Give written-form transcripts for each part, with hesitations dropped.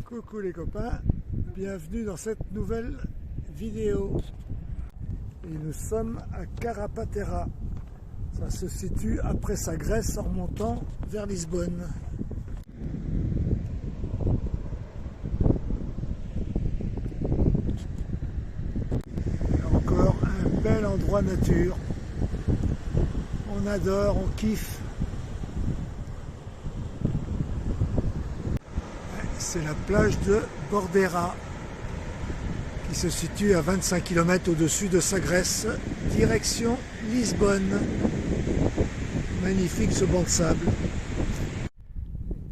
Coucou les copains, bienvenue dans cette nouvelle vidéo. Et nous sommes à Carapatera. Ça se situe après Sagres en remontant vers Lisbonne. Encore un bel endroit nature. On adore, on kiffe. C'est la plage de Bordera qui se situe à 25 km au-dessus de Sagres, direction Lisbonne. Magnifique ce banc de sable.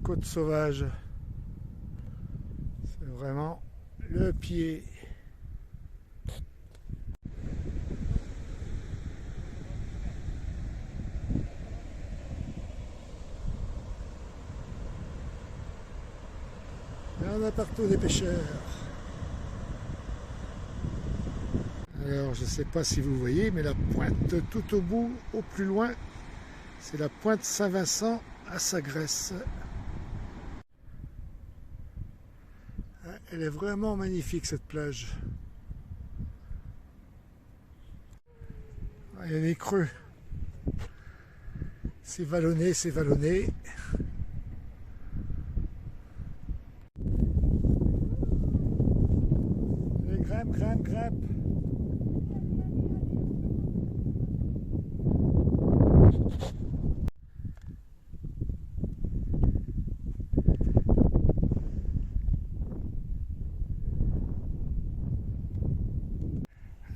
Côte sauvage. C'est vraiment le pied. Il y en a partout des pêcheurs. Alors je ne sais pas si vous voyez, mais la pointe tout au bout, au plus loin, c'est la pointe Saint-Vincent à Sagres. Elle est vraiment magnifique cette plage. Il y a des creux. C'est vallonné, c'est vallonné. Grimpe.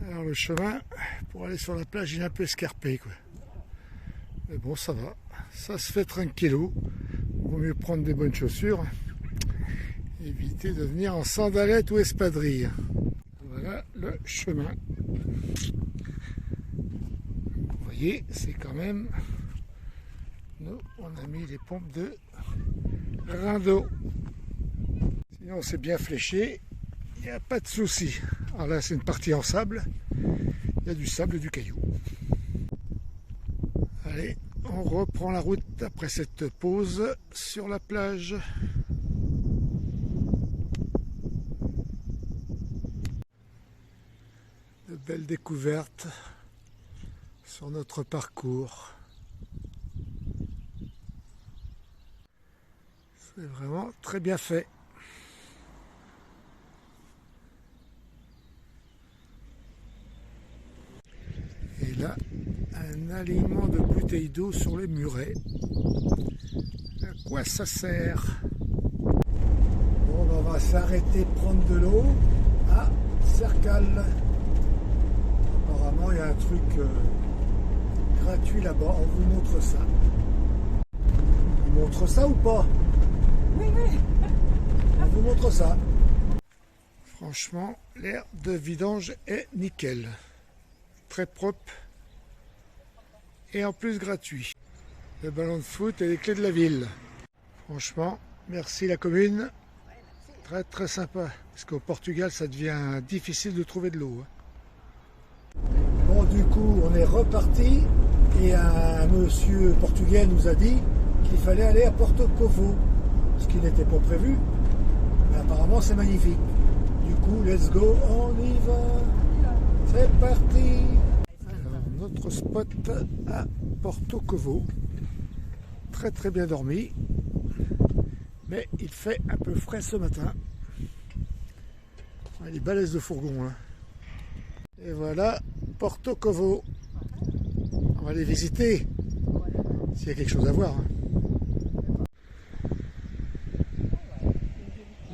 Alors le chemin pour aller sur la plage il est un peu escarpé quoi. Mais bon ça va, ça se fait tranquillou. Vaut mieux prendre des bonnes chaussures. Éviter de venir en sandalettes ou espadrilles. Voilà le chemin. Vous voyez, c'est quand même... Nous, on a mis les pompes de rein d'eau. Sinon, c'est bien fléché. Il n'y a pas de souci. Alors là, c'est une partie en sable. Il y a du sable et du caillou. Allez, on reprend la route après cette pause sur la plage. De belles découvertes sur notre parcours. C'est vraiment très bien fait. Et là, un alignement de bouteilles d'eau sur les murets. À quoi ça sert? Bon, ben on va s'arrêter prendre de l'eau à Cercal. Apparemment, il y a un truc gratuit là-bas. On vous montre ça. On vous montre ça ou pas? Oui. On vous montre ça. Franchement, l'air de vidange est nickel. Très propre. Et en plus gratuit. Le ballon de foot et les clés de la ville. Franchement, merci la commune. Très très sympa. Parce qu'au Portugal, ça devient difficile de trouver de l'eau. Bon, du coup, on est reparti et un monsieur portugais nous a dit qu'il fallait aller à Porto Covo, ce qui n'était pas prévu, mais apparemment c'est magnifique. Du coup, let's go, on y va, c'est parti. Alors, notre spot à Porto Covo, très très bien dormi, mais il fait un peu frais ce matin. Les balaises de fourgon là. Et voilà Porto Covo. On va aller visiter s'il y a quelque chose à voir.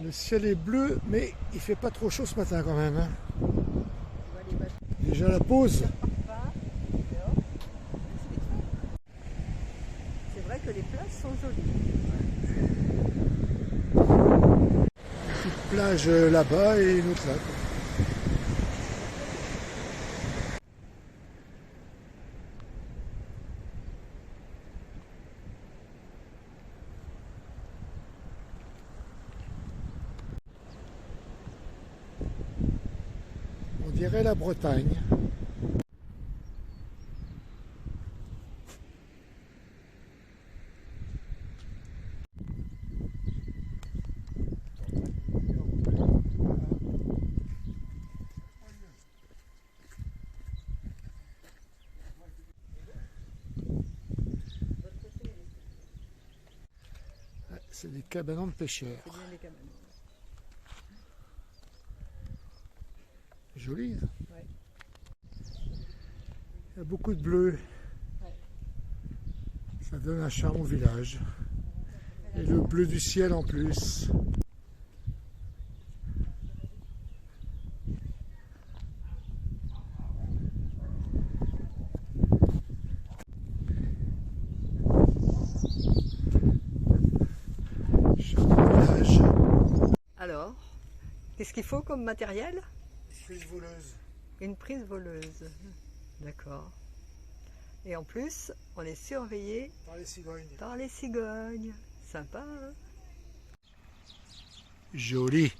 Le ciel est bleu, mais il fait pas trop chaud ce matin quand même. Déjà la pause. C'est vrai que les plages sont jolies. Une petite plage là-bas et une autre là. On dirait la Bretagne. c'est des cabanons de pêcheurs. C'est bien les cabanes. Joli. Hein. Ouais. Il y a beaucoup de bleu. Ouais. Ça donne un charme au village. Et le bleu du ciel en plus. Alors, qu'est-ce qu'il faut comme matériel? Prise voleuse. Une prise voleuse. D'accord. Et en plus, on est surveillé Par les cigognes. par les cigognes. Sympa, hein? Joli.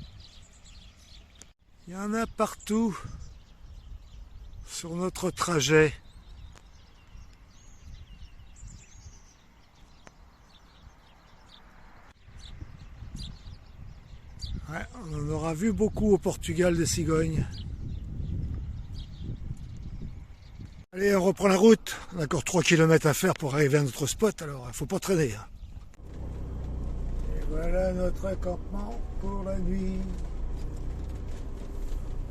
Il y en a partout sur notre trajet. Ouais, on en aura vu beaucoup au Portugal des cigognes. Allez, on reprend la route. On a encore 3 km à faire pour arriver à notre spot, alors il ne faut pas traîner. Hein. Et voilà notre campement pour la nuit.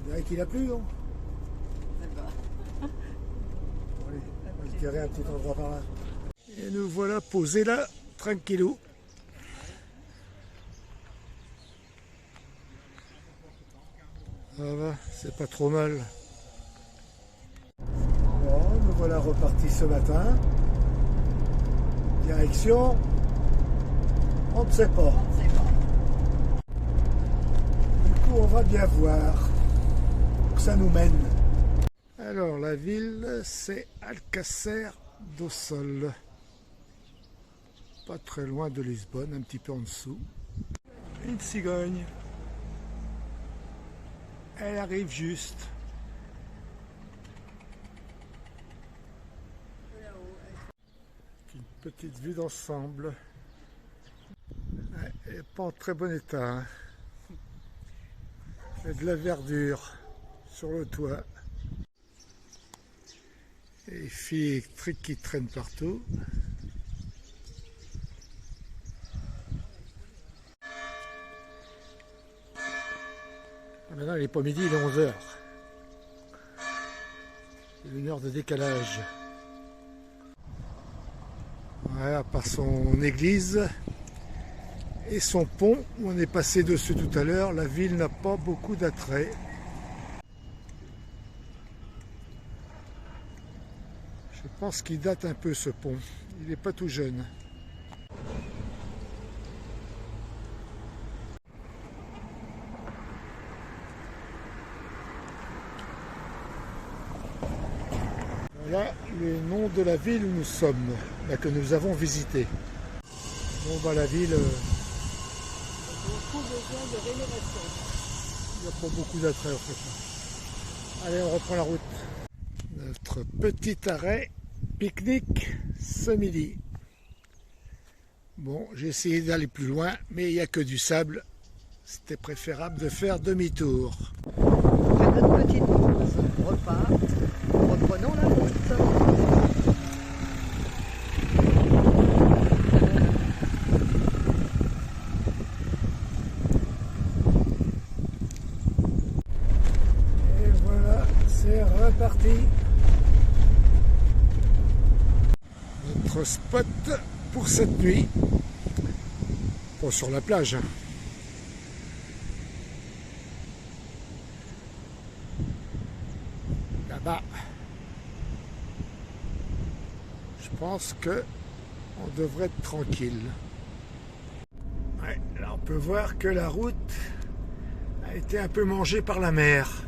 On dirait qu'il a plu, non? Bon, allez, on va se garer un petit endroit par là. Et nous voilà posés là, tranquillou. Ça va, c'est pas trop mal. Bon, nous voilà repartis ce matin. Direction, on ne sait pas. Du coup, on va bien voir où ça nous mène. Alors, la ville, c'est Alcácer do Sol. Pas très loin de Lisbonne, un petit peu en dessous. Une cigogne. Elle arrive juste. Une petite vue d'ensemble. Elle n'est pas en très bon état. Hein. Il y a de la verdure sur le toit. Et les fils électriques qui traînent partout. Maintenant, il n'est pas midi, il est 11h. C'est 1 heure de décalage. Ouais, à part son église et son pont où on est passé dessus tout à l'heure, la ville n'a pas beaucoup d'attrait. Je pense qu'il date un peu ce pont. Il n'est pas tout jeune. Voilà le nom de la ville où nous sommes, là, que nous avons visité. Bon, bah, la ville, Beaucoup besoin de rénovation. il n'y a pas beaucoup d'attrait en fait. Allez, on reprend la route. Notre petit arrêt pique-nique ce midi. Bon, j'ai essayé d'aller plus loin, mais il n'y a que du sable. C'était préférable de faire demi-tour. Après notre petite pause, repas, reprenons la route. Et voilà, c'est reparti. Notre spot pour cette nuit. Pas sur la plage. Hein. Là-bas. Je pense que on devrait être tranquille. Ouais, là on peut voir que la route a été un peu mangée par la mer.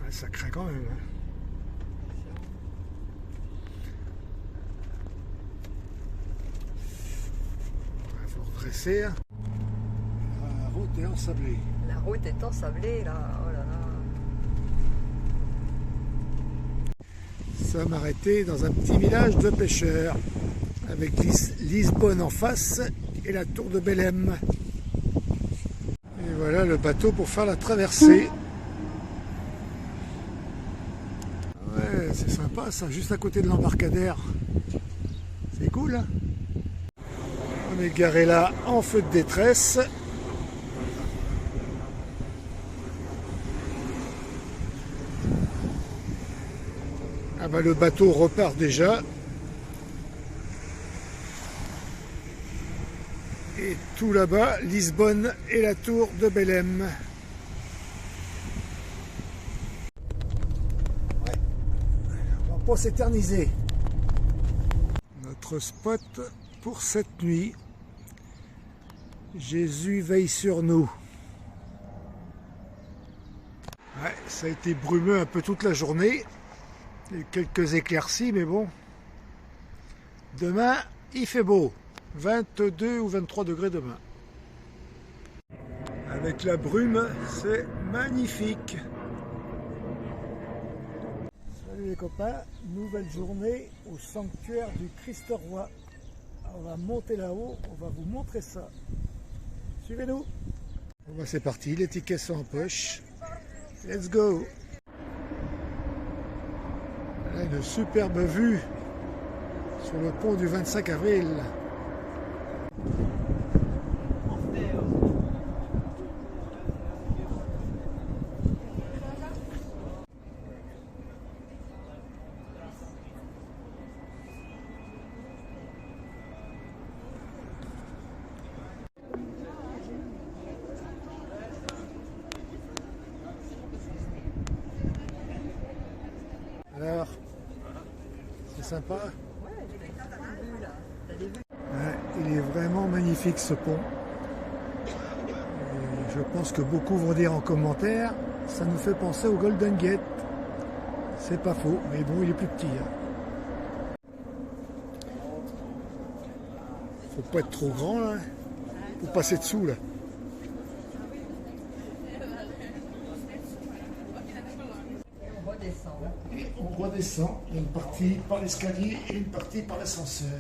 Ouais, ça craint quand même. Hein. Il faut redresser. Hein. La route est ensablée. La route est ensablée là, oh là là. Nous sommes arrêtés dans un petit village de pêcheurs avec Lisbonne en face et la tour de Belém. Et voilà le bateau pour faire la traversée. Ouais, c'est sympa ça, juste à côté de l'embarcadère. C'est cool. Hein. On On est garé là en feu de détresse. Ah bah le bateau repart déjà. Et tout là-bas, Lisbonne et la tour de Belém. Ouais. On va pas s'éterniser. Notre spot pour cette nuit. Jésus veille sur nous. Ouais, ça a été brumeux un peu toute la journée. Il y a eu quelques éclaircies, mais bon. Demain, il fait beau. 22 ou 23 degrés demain. Avec la brume, c'est magnifique. Salut les copains, nouvelle journée au sanctuaire du Christ-Roi. On va monter là-haut, on va vous montrer ça. Suivez-nous. Bon bah c'est parti, les tickets sont en poche. Let's go. Là, une superbe vue sur le pont du 25 avril. Alors, c'est sympa. Ouais, il est vraiment magnifique ce pont. Et je pense que beaucoup vont dire en commentaire, ça nous fait penser au Golden Gate. C'est pas faux, mais bon, il est plus petit. Faut pas être trop grand là, pour passer dessous là. Et on redescend, il y a une partie par l'escalier et une partie par l'ascenseur.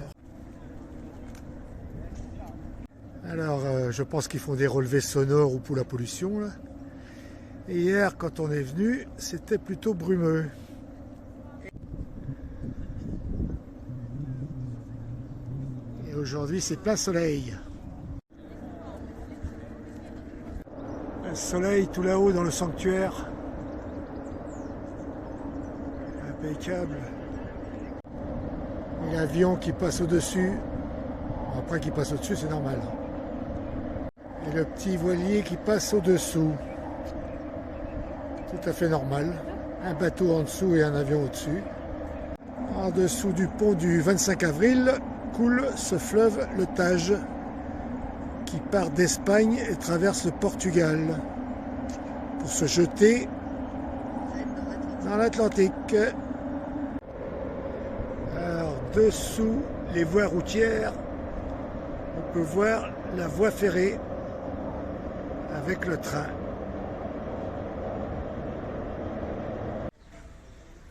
Alors, je pense qu'ils font des relevés sonores ou pour la pollution. Là. Et hier, quand on est venu, c'était plutôt brumeux. Et aujourd'hui, c'est plein soleil. Un soleil tout là-haut dans le sanctuaire. Impeccable. Et l'avion qui passe au-dessus. Après qu'il passe au-dessus, c'est normal. Et le petit voilier qui passe au-dessous. Tout à fait normal. Un bateau en dessous et un avion au-dessus. En dessous du pont du 25 avril coule ce fleuve, le Tage, qui part d'Espagne et traverse le Portugal pour se jeter dans l'Atlantique. Alors, dessous les voies routières, on peut voir la voie ferrée avec le train.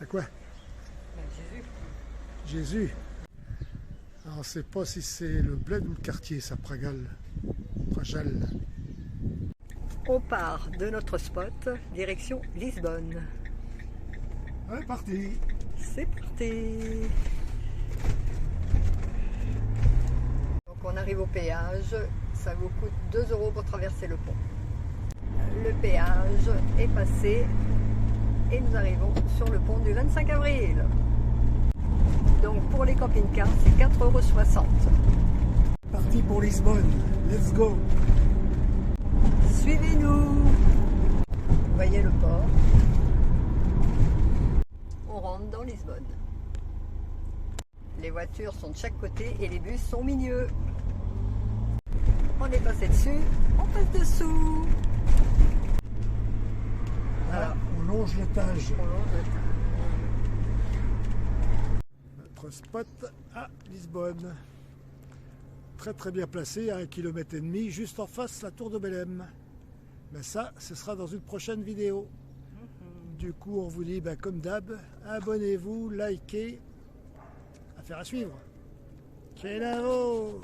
À quoi? Jésus. Alors, on ne sait pas si c'est le bled ou le quartier, ça, Pragal. On part de notre spot, direction Lisbonne. Ouais, parti. C'est parti. Donc on arrive au péage, ça vous coûte 2 € pour traverser le pont. Le péage est passé et nous arrivons sur le pont du 25 avril. Donc pour les camping-cars, c'est 4,60 €. Parti pour Lisbonne, let's go. Suivez-nous. Vous voyez le port. On rentre dans Lisbonne. Les voitures sont de chaque côté et les bus sont au milieu. On est passé dessus, on passe dessous. Voilà, on longe le Tage. On longe le Tage. Notre spot à Lisbonne. Très très bien placé, à 1,5 km, juste en face la tour de Belém. Mais ça, ce sera dans une prochaine vidéo. Du coup, on vous dit, comme d'hab, abonnez-vous, likez. Affaire à suivre. Ciao.